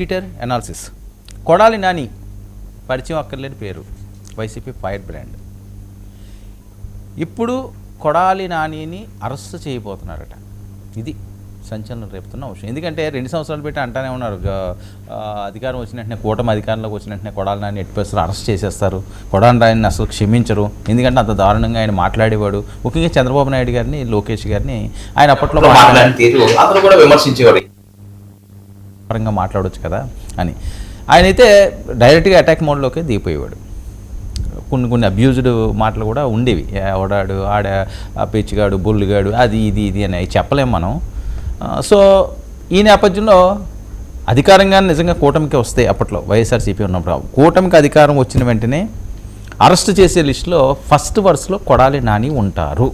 Twitter analysis. Kodali Nani పరిచయం అక్కర్లేని పేరు, వైసీపీ ఫైర్ బ్రాండ్. ఇప్పుడు కొడాలి నానిని అరెస్ట్ చేయబోతున్నారట. ఇది సంచలనం రేపుతున్న అంశం. ఎందుకంటే 2 సంవత్సరాలు పెట్టి అంటానే ఉన్నారు, అధికారం వచ్చిన వెంటనే, కూటమి అధికారంలోకి వచ్చిన వెంటనే కొడాలి నాని ఎట్టి పరిస్థితుల్లో అరెస్ట్ చేసేస్తారు, కొడాలి నానిని అసలు క్షమించరు, ఎందుకంటే అంత దారుణంగా ఆయన మాట్లాడేవాడు. ముఖ్యంగా చంద్రబాబు నాయుడు గారిని, లోకేష్ గారిని ఆయన అప్పట్లో మాట్లాడిన తీరు అతను కూడా విమర్శించేవాడు. పరంగా మాట్లాడవచ్చు కదా అని ఆయన అయితే డైరెక్ట్గా అటాక్ మోడ్లోకి దిగిపోయేవాడు. కొన్ని అబ్యూజ్డ్ మాటలు కూడా ఉండేవి, ఓడాడు, ఆడ పిచ్చిగాడు, బొల్లుగాడు, అది ఇది అని చెప్పలేం మనం. సో ఈ నేపథ్యంలో అధికారంగా నిజంగా కూటమికి వస్తే, అప్పట్లో వైఎస్ఆర్సీపీ ఉన్నప్పుడు కూటమికి అధికారం వచ్చిన వెంటనే అరెస్ట్ చేసే లిస్టులో ఫస్ట్ వరుసలో కొడాలి నాని ఉంటారు.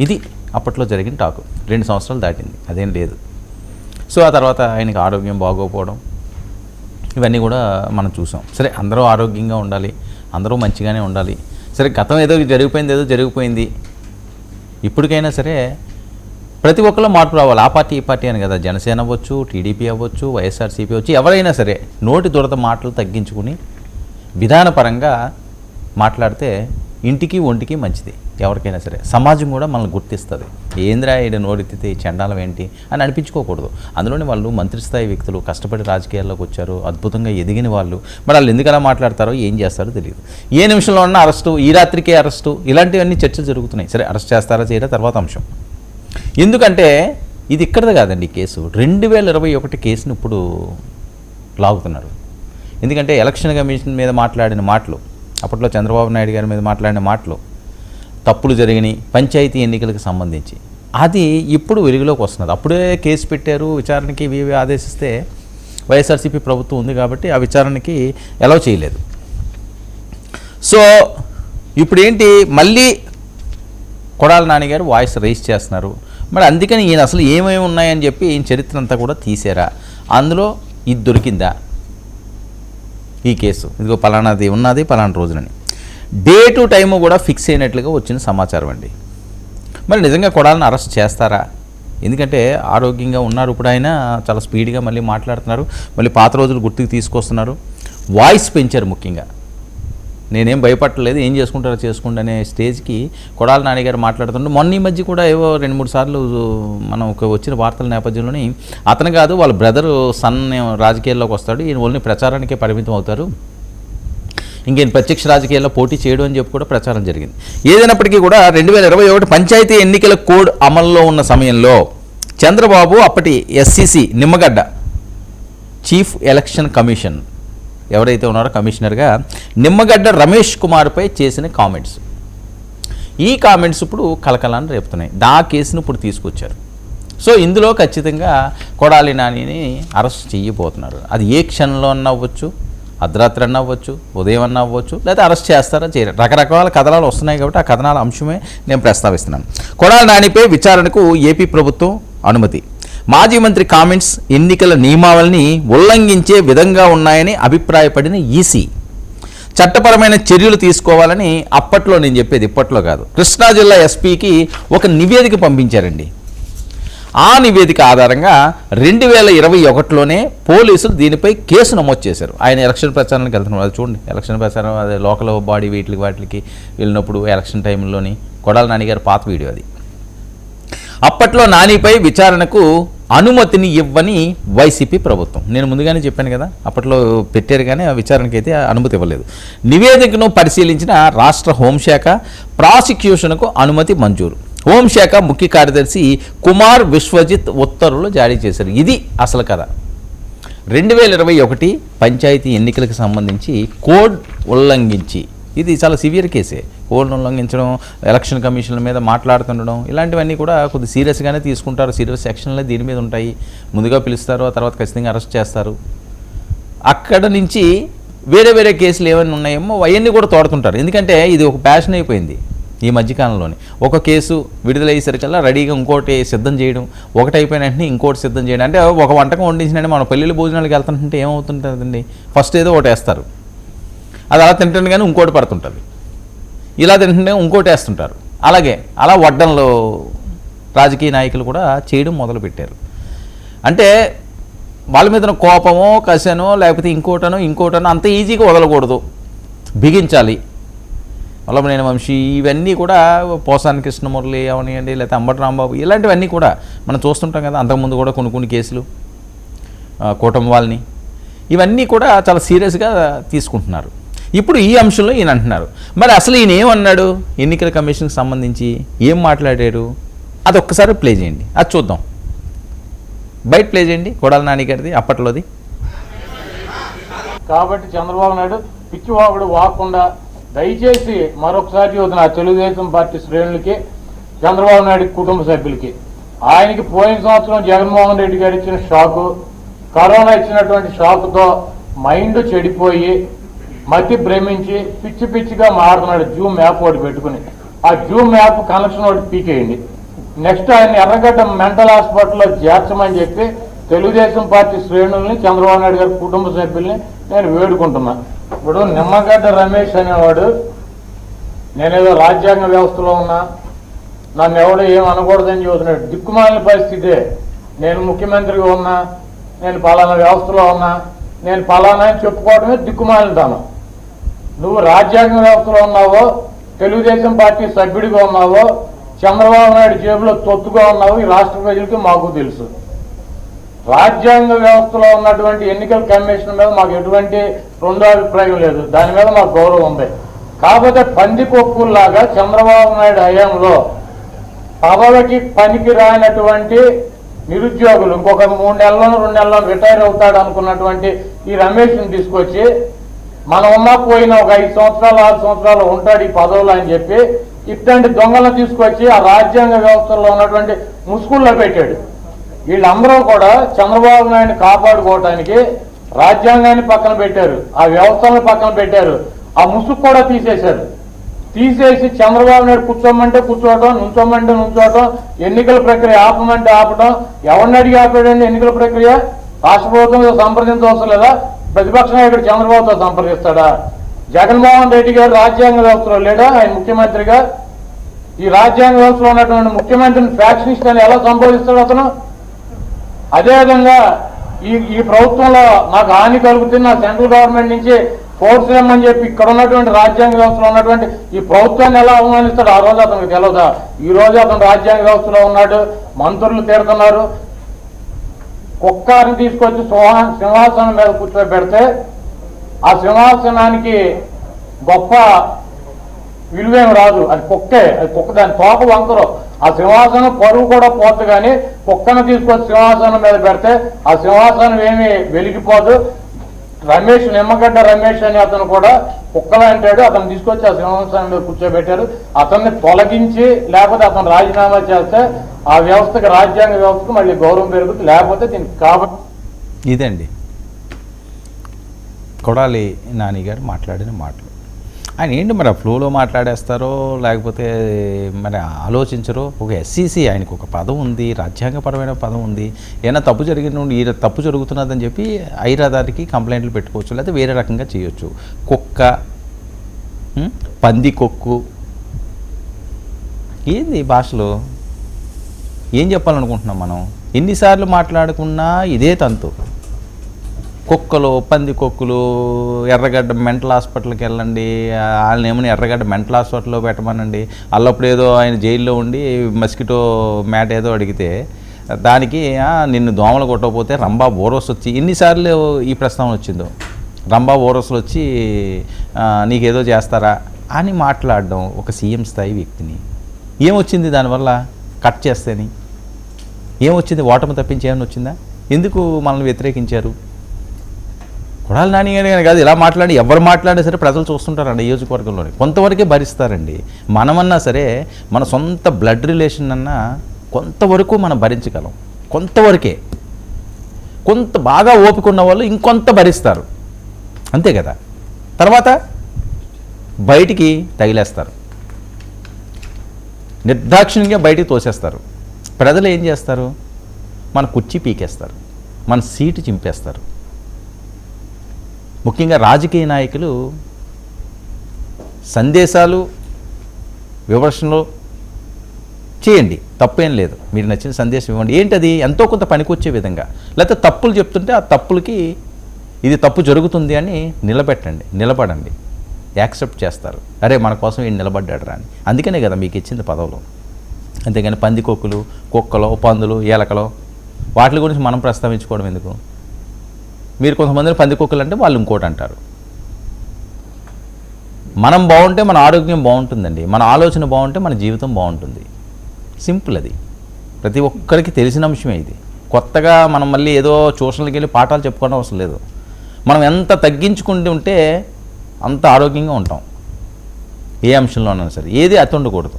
ఇది అప్పట్లో జరిగిన టాకు. 2 సంవత్సరాలు దాటింది, అదేం లేదు. సో ఆ తర్వాత ఆయనకి ఆరోగ్యం బాగోకపోవడం, ఇవన్నీ కూడా మనం చూసాం. సరే, అందరూ ఆరోగ్యంగా ఉండాలి, అందరూ మంచిగానే ఉండాలి. సరే, గతం ఏదో జరిగిపోయింది. ఇప్పటికైనా సరే ప్రతి ఒక్కళ్ళు మార్పు రావాలి. ఆ పార్టీ ఈ పార్టీ అని కదా, జనసేన అవ్వచ్చు, టీడీపీ అవ్వచ్చు, వైఎస్ఆర్సీపీ అవ్వచ్చు, ఎవరైనా సరే నోటి దురద మాటలు తగ్గించుకుని విధానపరంగా మాట్లాడితే ఇంటికి ఒంటికి మంచిది. ఎవరికైనా సరే సమాజం కూడా మనల్ని గుర్తిస్తుంది. ఏంద్రా ఈడ నోరెత్తితే చండాలం ఏంటి అని అనిపించుకోకూడదు. అందులోని వాళ్ళు మంత్రిస్థాయి వ్యక్తులు, కష్టపడి రాజకీయాల్లోకి వచ్చారు, అద్భుతంగా ఎదిగిన వాళ్ళు. మరి వాళ్ళు ఎందుకు అలా మాట్లాడతారో, ఏం చేస్తారో తెలియదు. ఏ నిమిషంలో ఉన్న అరెస్టు, ఈ రాత్రికే అరెస్టు, ఇలాంటివన్నీ చర్చలు జరుగుతున్నాయి. సరే, అరెస్ట్ చేస్తారా చేయరా తర్వాత అంశం. ఎందుకంటే ఇది ఇక్కడది కాదండి కేసు, 2021 కేసును ఇప్పుడు లాగుతున్నారు. ఎందుకంటే ఎలక్షన్ కమిషన్ మీద మాట్లాడిన మాటలు, అప్పట్లో చంద్రబాబు నాయుడు గారి మీద మాట్లాడిన మాటలు, తప్పులు జరిగినాయి పంచాయతీ ఎన్నికలకు సంబంధించి, అది ఇప్పుడు వెలుగులోకి వస్తున్నది. అప్పుడే కేసు పెట్టారు, విచారణకి ఇవి ఆదేశిస్తే వైఎస్ఆర్సీపీ ప్రభుత్వం ఉంది కాబట్టి ఆ విచారణకి అలౌ చేయలేదు. సో ఇప్పుడు ఏంటి, మళ్ళీ కొడాలి నాని గారు వాయిస్ రైజ్ చేస్తున్నారు. మరి అందుకని ఈయన అసలు ఏమేమి ఉన్నాయని చెప్పి ఈయన చరిత్ర అంతా కూడా తీసారా, అందులో ఇది దొరికిందా, ఈ కేసు ఇదిగో పలానాది ఉన్నది పలానా రోజునని డేటు టైము కూడా ఫిక్స్ అయినట్లుగా వచ్చిన సమాచారం అండి. మరి నిజంగా కొడాలని అరెస్ట్ చేస్తారా? ఎందుకంటే ఆరోగ్యంగా ఉన్నారు, ఇప్పుడు ఆయన చాలా స్పీడ్గా మళ్ళీ మాట్లాడుతున్నారు, మళ్ళీ పాత రోజులు గుర్తుకు తీసుకొస్తున్నారు, వాయిస్ పెంచారు. ముఖ్యంగా నేనేం భయపడలేదు, ఏం చేసుకుంటారో చేసుకోండి అనే స్టేజ్కి కొడాలి నాని గారు మాట్లాడుతుంటే, మొన్న ఈ మధ్య కూడా ఏవో 2-3 సార్లు మనం వచ్చిన వార్తల నేపథ్యంలోని అతను కాదు వాళ్ళ బ్రదరు సన్ రాజకీయాల్లోకి వస్తాడు, ఈయన ఓన్లీ ప్రచారానికే పరిమితం అవుతారు, ఇంకేం ప్రత్యక్ష రాజకీయాల్లో పోటీ చేయడం అని చెప్పి కూడా ప్రచారం జరిగింది. ఏదైనప్పటికీ కూడా 2021 పంచాయతీ ఎన్నికల కోడ్ అమల్లో ఉన్న సమయంలో చంద్రబాబు అప్పటి ఎస్సీసీ నిమ్మగడ్డ చీఫ్ ఎలక్షన్ కమిషన్ ఎవరైతే ఉన్నారో కమిషనర్గా నిమ్మగడ్డ రమేష్ కుమార్పై చేసిన కామెంట్స్, ఈ కామెంట్స్ ఇప్పుడు కలకలాన్ని రేపుతున్నాయి. ఆ కేసును ఇప్పుడు తీసుకొచ్చారు. సో ఇందులో ఖచ్చితంగా కొడాలి నానిని అరెస్ట్ చేయబోతున్నారు. అది ఏ క్షణంలో అన్నా అవ్వచ్చు, అర్ధరాత్రి అన్న అవ్వచ్చు, ఉదయం అన్న అవ్వచ్చు, లేదా అరెస్ట్ చేస్తారా చేయరు, రకరకాల కథనాలు వస్తున్నాయి కాబట్టి ఆ కథనాల అంశమే నేను ప్రస్తావిస్తున్నాను. కొడాలి నానిపై విచారణకు ఏపీ ప్రభుత్వం అనుమతి. మాజీ మంత్రి కామెంట్స్ ఎన్నికల నియమావళిని ఉల్లంఘించే విధంగా ఉన్నాయని అభిప్రాయపడిన ఈసీ చట్టపరమైన చర్యలు తీసుకోవాలని అప్పట్లో, నేను చెప్పేది ఇప్పట్లో కాదు, కృష్ణా జిల్లా ఎస్పీకి ఒక నివేదిక పంపించారండి. ఆ నివేదిక ఆధారంగా 2021లోనే పోలీసులు దీనిపై కేసు నమోదు చేశారు. ఆయన ఎలక్షన్ ప్రచారానికి వెళ్తున్నారు, అది చూడండి, ఎలక్షన్ ప్రచారం, అదే లోకల్ బాడీ వాటికి వెళ్ళినప్పుడు ఎలక్షన్ టైంలోని కొడాలి నాని గారి పాత వీడియో అది. అప్పట్లో నానిపై విచారణకు అనుమతిని ఇవ్వని వైసీపీ ప్రభుత్వం, నేను ముందుగానే చెప్పాను కదా, అప్పట్లో పెట్టారు కానీ ఆ విచారణకి అయితే అనుమతి ఇవ్వలేదు. నివేదికను పరిశీలించిన రాష్ట్ర హోంశాఖ ప్రాసిక్యూషన్కు అనుమతి మంజూరు. హోంశాఖ ముఖ్య కార్యదర్శి కుమార్ విశ్వజిత్ ఉత్తర్వులు జారీ చేశారు. ఇది అసలు కథ. 2021 పంచాయతీ ఎన్నికలకు సంబంధించి కోడ్ ఉల్లంఘించి, ఇది చాలా సివియర్ కేసే, కోడ్ను ఉల్లంఘించడం, ఎలక్షన్ కమిషన్ల మీద మాట్లాడుతుండడం, ఇలాంటివన్నీ కూడా కొద్దిగా సీరియస్గానే తీసుకుంటారు. సీరియస్ సెక్షన్లే దీని మీద ఉంటాయి. ముందుగా పిలుస్తారు, ఆ తర్వాత ఖచ్చితంగా అరెస్ట్ చేస్తారు. అక్కడ నుంచి వేరే కేసులు ఏమైనా ఉన్నాయేమో అవన్నీ కూడా తోడుతుంటారు. ఎందుకంటే ఇది ఒక ప్యాషన్ అయిపోయింది ఈ మధ్యకాలంలోని. ఒక కేసు విడుదలయ్యేసరికల్లా రెడీగా ఇంకోటి సిద్ధం చేయడం, ఒకటి అయిపోయిన వెంటనే ఇంకోటి సిద్ధం చేయడం. అంటే ఒక వంటకం వండించినట్టు మనం పెళ్ళిళ్ళ భోజనాలకు వెళ్తుంటే ఏమవుతుంటుందండి, ఫస్ట్ ఏదో ఒకటి వేస్తారు, అది అలా తింటుండే కానీ ఇంకోటి పడుతుంటుంది, ఇలా తింటుంటే ఇంకోటి వేస్తుంటారు. అలాగే అలా వడ్డంలో రాజకీయ నాయకులు కూడా చేయడం మొదలుపెట్టారు. అంటే వాళ్ళ మీద కోపమో కసనో లేకపోతే ఇంకోటనో అంత ఈజీగా వదలకూడదు, బిగించాలి. వల్లభనేని వంశీ ఇవన్నీ కూడా పోసాని కృష్ణమురళి అవనివ్వండి, లేకపోతే అంబటి రాంబాబు ఇలాంటివన్నీ కూడా మనం చూస్తుంటాం కదా. అంతకుముందు కూడా కొన్ని కేసులు కూటమి వాళ్ళని ఇవన్నీ కూడా చాలా సీరియస్గా తీసుకుంటున్నారు. ఇప్పుడు ఈ అంశంలో ఈయన అంటున్నారు. మరి అసలు ఈయన ఏమన్నాడు, ఎన్నికల కమిషన్కి సంబంధించి ఏం మాట్లాడారు, అది ఒక్కసారి ప్లే చేయండి, అది చూద్దాం. బయట ప్లే చేయండి, కొడాలి నాని గారిది అప్పట్లోది. కాబట్టి చంద్రబాబు నాయుడు పిచ్చివాగుడు వాకుండా దయచేసి మరొకసారి చూద్దాం ఆ తెలుగుదేశం పార్టీ శ్రేణులకి, చంద్రబాబు నాయుడు కుటుంబ సభ్యులకి, ఆయనకి పోయిన సంవత్సరం జగన్మోహన్ రెడ్డి గారు ఇచ్చిన షాకు, కరోనా ఇచ్చినటువంటి షాకుతో మైండ్ చెడిపోయి మతి భ్రమించి పిచ్చిగా మారుతున్నాడు. జూమ్ యాప్ ఒకటి పెట్టుకుని ఆ జూమ్ యాప్ కనెక్షన్ ఒకటి పీకేయండి. నెక్స్ట్ ఆయన ఎర్రగడ్డ మెంటల్ హాస్పిటల్లో చేర్చమని చెప్పి తెలుగుదేశం పార్టీ శ్రేణుల్ని, చంద్రబాబు నాయుడు గారి కుటుంబ సభ్యుల్ని నేను వేడుకుంటున్నా. ఇప్పుడు నిమ్మగడ్డ రమేష్ అనేవాడు నేనేదో రాజ్యాంగ వ్యవస్థలో ఉన్నా, నన్ను ఎవడో ఏం అనకూడదని చూస్తున్నాడు. దిక్కుమాలిన పరిస్థితే. నేను ముఖ్యమంత్రిగా ఉన్నా, నేను పలానా వ్యవస్థలో ఉన్నా, నేను పలానా అని చెప్పుకోవడమే దిక్కుమాలినతాను. నువ్వు రాజ్యాంగ వ్యవస్థలో ఉన్నావో, తెలుగుదేశం పార్టీ సభ్యుడిగా ఉన్నావో, చంద్రబాబు నాయుడు జేబులో తొత్తుగా ఉన్నావో ఈ రాష్ట్ర ప్రజలకి మాకు తెలుసు. రాజ్యాంగ వ్యవస్థలో ఉన్నటువంటి ఎన్నికల కమిషన్ మీద మాకు ఎటువంటి రెండో అభిప్రాయం లేదు, దాని మీద మాకు గౌరవం ఉంది. కాకపోతే పందికొక్కుల్లాగా చంద్రబాబు నాయుడు హయాంలో పదవికి పనికి రానటువంటి నిరుద్యోగులు ఇంకొక 3 నెలలను 2 నెలలను రిటైర్ అవుతాడు అనుకున్నటువంటి ఈ రమేష్ని తీసుకొచ్చి మనం ఉన్నా పోయిన ఒక 5 సంవత్సరాలు 6 సంవత్సరాలు ఉంటాడు ఈ పదవులు అని చెప్పి ఇట్లాంటి దొంగలను తీసుకొచ్చి ఆ రాజ్యాంగ వ్యవస్థలో ఉన్నటువంటి ముసుగుల్లో పెట్టాడు. వీళ్ళందరూ కూడా చంద్రబాబు నాయుడిని కాపాడుకోవటానికి రాజ్యాంగాన్ని పక్కన పెట్టారు, ఆ వ్యవస్థలను పక్కన పెట్టారు, ఆ ముసుగు కూడా తీసేశారు. తీసేసి చంద్రబాబు నాయుడు కూర్చోమంటే కూర్చోవటం, నుంచోమంటే నుంచోవటం, ఎన్నికల ప్రక్రియ ఆపమంటే ఆపటం. ఎవరిని అడిగి ఆపాడండి ఎన్నికల ప్రక్రియ? రాష్ట్ర ప్రభుత్వంతో సంప్రదించవలసిన లేదా? ప్రతిపక్ష నాయకుడు చంద్రబాబుతో సంప్రదిస్తాడా? జగన్మోహన్ రెడ్డి గారు రాజ్యాంగ వ్యవస్థలో లేడా? ఆయన ముఖ్యమంత్రిగా ఈ రాజ్యాంగ వ్యవస్థలో ఉన్నటువంటి ముఖ్యమంత్రిని ఫ్యాక్షనిస్ట్ అని ఎలా సంబోధిస్తాడు అతను? అదేవిధంగా ఈ ప్రభుత్వంలో నాకు హాని కలుగుతుంది, నా సెంట్రల్ గవర్నమెంట్ నుంచి ఫోర్స్ ఏమని చెప్పి ఇక్కడ ఉన్నటువంటి రాజ్యాంగ వ్యవస్థలో ఉన్నటువంటి ఈ ప్రభుత్వాన్ని ఎలా అవమానిస్తాడు? ఆ రోజు అతనికి తెలియదా? ఈ రోజు అతను రాజ్యాంగ వ్యవస్థలో ఉన్నాడు, మంత్రులు తీరుతున్నారు. కుక్కని తీసుకొచ్చి సింహాసనం మీద కూర్చోబెడితే ఆ సింహాసనానికి గొప్ప విలువేం రాదు, అది కుక్కే, అది కుక్క, దాని తోక వంకరు. ఆ సింహాసనం పరువు కూడా పోద్దు, కానీ కుక్కను తీసుకొచ్చి సింహాసనం మీద పెడితే ఆ సింహాసనం ఏమి వెలిగిపోదు. రమేష్, నిమ్మగడ్డ రమేష్ అని అతను కూడా కుక్కలు అంటాడు, అతను తీసుకొచ్చి ఆ సింహాసనం మీద కూర్చోబెట్టారు. అతన్ని తొలగించి లేకపోతే అతను రాజీనామా చేస్తే ఆ వ్యవస్థకి, రాజ్యాంగ వ్యవస్థకు మళ్ళీ గౌరవం పెరుగుతుంది. లేకపోతే దీనికి కాబట్టి ఇదండి కొడాలి నాని గారు మాట్లాడిన మాటలు. ఆయన ఏంటి మరి ఆ ఫ్లోలో మాట్లాడేస్తారో లేకపోతే మరి ఆలోచించరో. ఒక ఎస్సీసీ, ఆయనకు ఒక పదం ఉంది, రాజ్యాంగపరమైన పదం ఉంది. ఏమైనా తప్పు జరిగిన ఈ తప్పు జరుగుతున్నదని చెప్పి ఐరాదానికి కంప్లైంట్లు పెట్టుకోవచ్చు, లేకపోతే వేరే రకంగా చేయొచ్చు. కుక్క, పంది కొక్కు, ఏంది భాషలో ఏం చెప్పాలనుకుంటున్నాం మనం? ఎన్నిసార్లు మాట్లాడుకున్నా ఇదే తంతు. కుక్కలు, పంది కొక్కులు, ఎర్రగడ్డ మెంటల్ హాస్పిటల్కి వెళ్ళండి, వాళ్ళని ఏమని ఎర్రగడ్డ మెంటల్ హాస్పిటల్లో పెట్టమనండి. అల్లప్పుడు ఏదో ఆయన జైల్లో ఉండి మస్కిటో మ్యాట్ ఏదో అడిగితే దానికి నిన్ను దోమలు కొట్టకపోతే రంభా బోరోస్ వచ్చి, ఎన్నిసార్లు ఈ ప్రస్తావన వచ్చిందో, రంభా బోరోస్లు వచ్చి నీకేదో చేస్తారా అని మాట్లాడడం ఒక సీఎం స్థాయి వ్యక్తిని. ఏమొచ్చింది దానివల్ల? కట్ చేస్తేని ఏమొచ్చింది? ఓటమి తప్పించి ఏమైనా వచ్చిందా? ఎందుకు మనల్ని వ్యతిరేకించారు? కొడాలి నాని గారు కాదు, ఇలా మాట్లాడి ఎవరు మాట్లాడినా సరే ప్రజలు చూస్తుంటారండి నియోజకవర్గంలోని. కొంతవరకే భరిస్తారండి. మనమన్నా సరే మన సొంత బ్లడ్ రిలేషన్ అన్నా కొంతవరకు మనం భరించగలం, కొంతవరకే. కొంత బాగా ఓపిక ఉన్న వాళ్ళు ఇంకొంత భరిస్తారు, అంతే కదా. తర్వాత బయటికి తగిలేస్తారు, నిర్దాక్షిణ్యంగా బయటికి తోసేస్తారు. ప్రజలు ఏం చేస్తారు? మన కుర్చీ పీకేస్తారు, మన సీటు చింపేస్తారు. ముఖ్యంగా రాజకీయ నాయకులు సందేశాలు, విమర్శలు చేయండి, తప్పేం లేదు. మీరు నచ్చిన సందేశం ఇవ్వండి. ఏంటది ఎంతో కొంత పనికొచ్చే విధంగా. లేకపోతే తప్పులు చెప్తుంటే ఆ తప్పులకి ఇది తప్పు జరుగుతుంది అని నిలబడండి. యాక్సెప్ట్ చేస్తారు. అరే మన కోసం ఈయన నిలబడ్డాడు రా అని. అందుకనే కదా మీకు ఇచ్చింది పదవులు. అంతేగాని పందికొక్కులు, కుక్కలు, పందులు, ఏలకలు వాటి గురించి మనం ప్రస్తావించుకోవడం ఎందుకు? మీరు కొంతమందిని పందికొక్కులు అంటే వాళ్ళు ఇంకోటి అంటారు. మనం బాగుంటే మన ఆరోగ్యం బాగుంటుందండి. మన ఆలోచన బాగుంటే మన జీవితం బాగుంటుంది. సింపుల్. అది ప్రతి ఒక్కరికి తెలిసిన అంశమే. ఇది కొత్తగా మనం మళ్ళీ ఏదో ట్యూషన్లకి వెళ్ళి పాఠాలు చెప్పుకోవడం అవసరం లేదు. మనం ఎంత తగ్గించుకుంటూ ఉంటే అంత ఆరోగ్యంగా ఉంటాం. ఏ అంశంలోనైనా సరే. ఏది అతి ఉండకూడదు,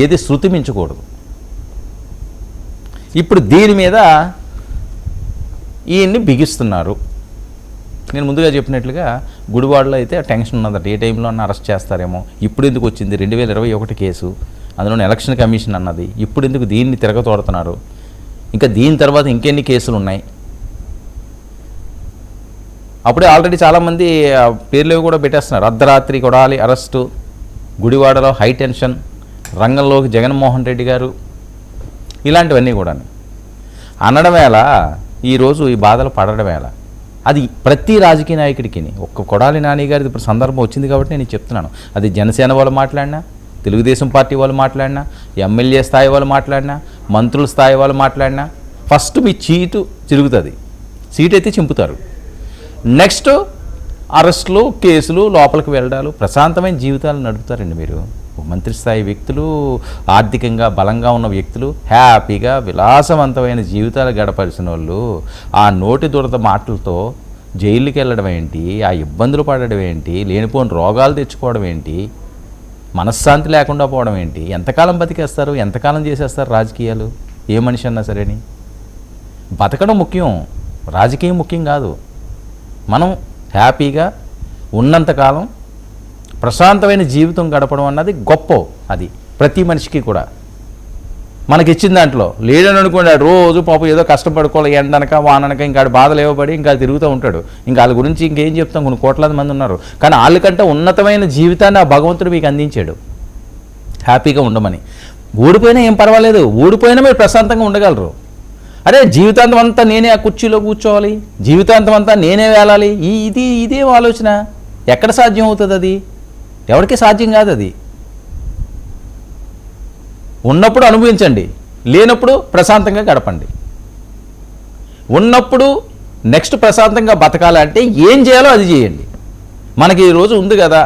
ఏది శృతి మించకూడదు. ఇప్పుడు దీని మీద ఈయన్ని బిగిస్తున్నారు. నేను ముందుగా చెప్పినట్లుగా గుడివాడలో అయితే టెన్షన్ ఉన్నదట. ఏ టైంలో అన్న అరెస్ట్ చేస్తారేమో. ఇప్పుడు ఎందుకు వచ్చింది 2021 కేసు, అందులోనే ఎలక్షన్ కమిషన్ అన్నది. ఇప్పుడు ఎందుకు దీన్ని తిరగతోడుతున్నారు? ఇంకా దీని తర్వాత ఇంకెన్ని కేసులు ఉన్నాయి? అప్పుడే ఆల్రెడీ చాలామంది పేర్లు కూడా పెట్టేస్తున్నారు. అర్ధరాత్రి కొడాలి అరెస్టు, గుడివాడలో హై టెన్షన్, రంగంలోకి జగన్మోహన్ రెడ్డి గారు, ఇలాంటివన్నీ కూడా అనడం వేళ ఈరోజు ఈ బాధలు పడడం వేళ అది ప్రతి రాజకీయ నాయకుడికి. ఒక్క కొడాలి నాని గారిది ఇప్పుడు సందర్భం వచ్చింది కాబట్టి నేను చెప్తున్నాను. అది జనసేన వాళ్ళు మాట్లాడినా, తెలుగుదేశం పార్టీ వాళ్ళు మాట్లాడినా, ఎమ్మెల్యే స్థాయి వాళ్ళు మాట్లాడినా, మంత్రుల స్థాయి వాళ్ళు మాట్లాడినా ఫస్ట్ మీ సీటు తిరుగుతుంది. సీట్ అయితే చింపుతారు. నెక్స్ట్ అరెస్టులు, కేసులు, లోపలికి వెళ్ళడాలు, ప్రశాంతమైన జీవితాలు నడుపుతారండి మీరు. మంత్రి స్థాయి వ్యక్తులు, ఆర్థికంగా బలంగా ఉన్న వ్యక్తులు హ్యాపీగా విలాసవంతమైన జీవితాలు గడపరిచిన వాళ్ళు ఆ నోటి దురద మాటలతో జైలుకి వెళ్ళడం ఏంటి, ఆ ఇబ్బందులు పడడం ఏంటి, లేనిపోని రోగాలు తెచ్చుకోవడం ఏంటి, మనశ్శాంతి లేకుండా పోవడం ఏంటి? ఎంతకాలం బతికేస్తారు? ఎంతకాలం చేసేస్తారు రాజకీయాలు? ఏ మనిషి అన్నా సరేని. బతకడం ముఖ్యం, రాజకీయం ముఖ్యం కాదు. మనం హ్యాపీగా ఉన్నంతకాలం ప్రశాంతమైన జీవితం గడపడం అన్నది గొప్ప. అది ప్రతి మనిషికి కూడా మనకి ఇచ్చిన దాంట్లో లేడని అనుకోండి. రోజు పాపం ఏదో కష్టపడుకోవాలి, ఎండనక వాననక ఇంకా బాధలు ఇవ్వబడి ఇంకా తిరుగుతూ ఉంటాడు. ఇంకా వాళ్ళ గురించి ఇంకేం చెప్తాం? కొన్ని కోట్లాది మంది ఉన్నారు. కానీ వాళ్ళకంటే ఉన్నతమైన జీవితాన్ని ఆ భగవంతుడు మీకు అందించాడు హ్యాపీగా ఉండమని. ఓడిపోయినా ఏం పర్వాలేదు, ఓడిపోయినా మీరు ప్రశాంతంగా ఉండగలరు. అరే జీవితాంతం అంతా నేనే ఆ కుర్చీలో కూర్చోవాలి, జీవితాంతం అంతా నేనే వేలాలి, ఇదేం ఆలోచన? ఎక్కడ సాధ్యం అవుతుంది? అది ఎవరికి సాధ్యం కాదు. అది ఉన్నప్పుడు అనుభవించండి, లేనప్పుడు ప్రశాంతంగా గడపండి. ఉన్నప్పుడు నెక్స్ట్ ప్రశాంతంగా బతకాలంటే ఏం చేయాలో అది చేయండి. మనకి ఈ రోజు ఉంది కదా,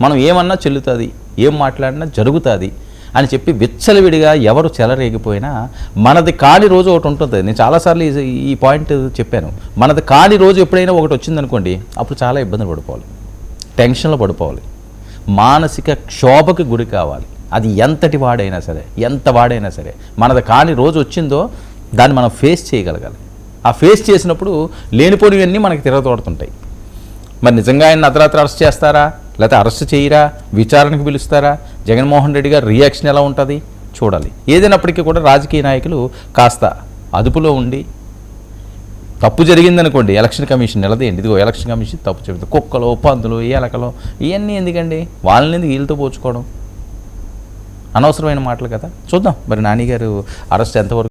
మనం ఏమన్నా చెల్లుతుంది, ఏం మాట్లాడినా జరుగుతుంది అని చెప్పి విచ్చలవిడిగా ఎవరు చెలరేగిపోయినా మనది కాని రోజు ఒకటి ఉంటుంది. నేను చాలాసార్లు ఈ పాయింట్ చెప్పాను. మనది కాని రోజు ఎప్పుడైనా ఒకటి వచ్చిందనుకోండి, అప్పుడు చాలా ఇబ్బందులు పడిపోవాలి, టెన్షన్లో పడిపోవాలి, మానసిక క్షోభకు గురి కావాలి. అది ఎంతటి వాడైనా సరే, ఎంత వాడైనా సరే, మనది కాని రోజు వచ్చిందో దాన్ని మనం ఫేస్ చేయగలగాలి. ఆ ఫేస్ చేసినప్పుడు లేనిపోనివన్నీ మనకి తిరగతోడుతుంటాయి. మరి నిజంగా ఆయన అర్ధరాత్రి అరెస్ట్ చేస్తారా, లేకపోతే అరెస్ట్ చేయరా, విచారణకు పిలుస్తారా, జగన్మోహన్ రెడ్డి గారి రియాక్షన్ ఎలా ఉంటుంది చూడాలి. ఏదైనప్పటికీ కూడా రాజకీయ నాయకులు కాస్త అదుపులో ఉండి, తప్పు జరిగిందనుకోండి ఎలక్షన్ కమిషన్ నిలదేయండి. ఇదిగో ఎలక్షన్ కమిషన్ తప్పు చెబుతుంది, కుక్కలు, పందులు, ఏలకలు ఇవన్నీ ఎందుకండి? వాళ్ళని ఎందుకు వీళ్ళతో పోల్చుకోవడం? అనవసరమైన మాటలు కదా. చూద్దాం మరి నాని గారు అరెస్ట్ ఎంతవరకు